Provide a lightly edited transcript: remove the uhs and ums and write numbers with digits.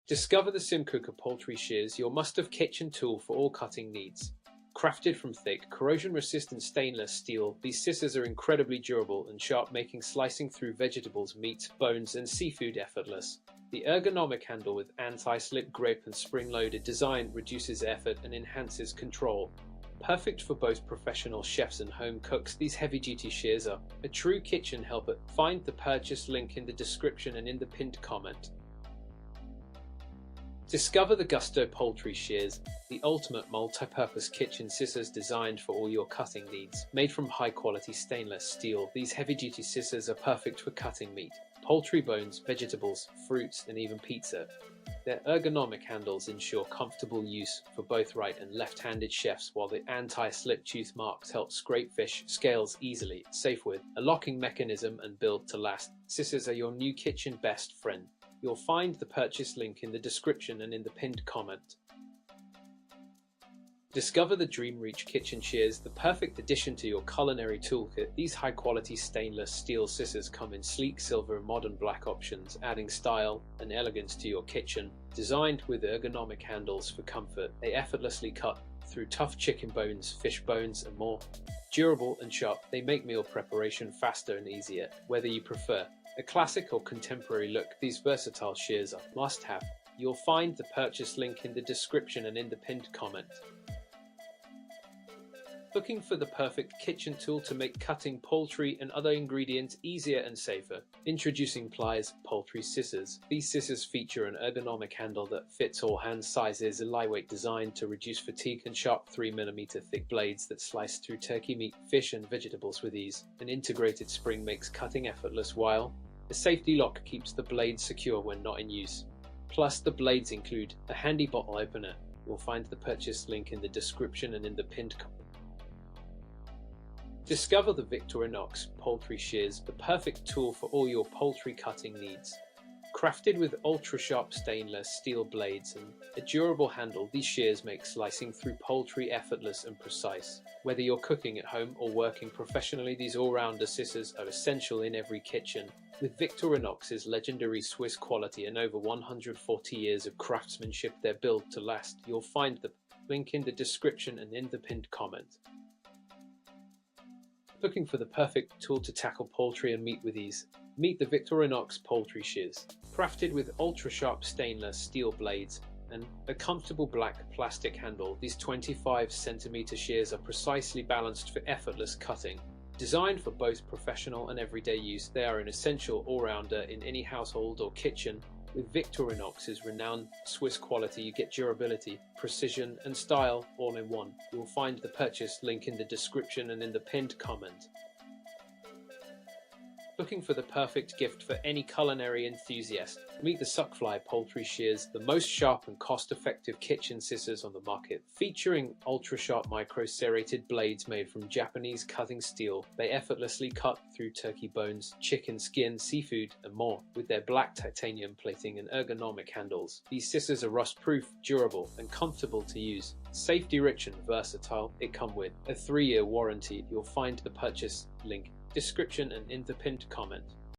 Discover the SimCoker Poultry Shears, your must-have kitchen tool for all cutting needs. Crafted from thick, corrosion-resistant stainless steel, these scissors are incredibly durable and sharp, making slicing through vegetables, meat, bones, and seafood effortless. The ergonomic handle with anti-slip grip and spring-loaded design reduces effort and enhances control. Perfect for both professional chefs and home cooks, these heavy-duty shears are a true kitchen helper. Find the purchase link in the description and in the pinned comment. Discover the Gusto Poultry Shears, the ultimate multi-purpose kitchen scissors designed for all your cutting needs. Made from high-quality stainless steel, these heavy-duty scissors are perfect for cutting meat, poultry bones, vegetables, fruits, and even pizza. Their ergonomic handles ensure comfortable use for both right and left-handed chefs, while the anti-slip tooth marks help scrape fish scales easily. Safe with a locking mechanism and built to last, scissors are your new kitchen best friend. You'll find the purchase link in the description and in the pinned comment. Discover the Dream Reach Kitchen Shears, the perfect addition to your culinary toolkit. These high-quality stainless steel scissors come in sleek silver and modern black options, adding style and elegance to your kitchen. Designed with ergonomic handles for comfort, they effortlessly cut through tough chicken bones, fish bones, and more. Durable and sharp, they make meal preparation faster and easier. Whether you prefer a classic or contemporary look, these versatile shears are must-have. You'll find the purchase link in the description and in the pinned comment. Looking for the perfect kitchen tool to make cutting poultry and other ingredients easier and safer? Introducing Plys Poultry Scissors. These scissors feature an ergonomic handle that fits all hand sizes, a lightweight design to reduce fatigue, and sharp 3mm thick blades that slice through turkey meat, fish, and vegetables with ease. An integrated spring makes cutting effortless, while a safety lock keeps the blades secure when not in use. Plus, the blades include a handy bottle opener. You'll find the purchase link in the description and in the pinned comment. Discover the Victorinox Poultry Shears, the perfect tool for all your poultry cutting needs. Crafted with ultra-sharp stainless steel blades and a durable handle, these shears make slicing through poultry effortless and precise. Whether you're cooking at home or working professionally, these all-rounder scissors are essential in every kitchen. With Victorinox's legendary Swiss quality and over 140 years of craftsmanship, they're built to last. You'll find the link in the description and in the pinned comment. Looking for the perfect tool to tackle poultry and meat with ease? Meet the Victorinox Poultry Shears. Crafted with ultra-sharp stainless steel blades and a comfortable black plastic handle, these 25cm shears are precisely balanced for effortless cutting. Designed for both professional and everyday use, they are an essential all-rounder in any household or kitchen. With Victorinox's renowned Swiss quality, you get durability, precision, and style all in one. You'll find the purchase link in the description and in the pinned comment. Looking for the perfect gift for any culinary enthusiast? Meet the SUCCFLY Poultry Shears, the most sharp and cost-effective kitchen scissors on the market. Featuring ultra-sharp micro-serrated blades made from Japanese cutting steel, they effortlessly cut through turkey bones, chicken skin, seafood, and more. With their black titanium plating and ergonomic handles, these scissors are rust-proof, durable, and comfortable to use. Safety-rich and versatile, it comes with a 3-year warranty. You'll find the purchase link description and in the pinned comment.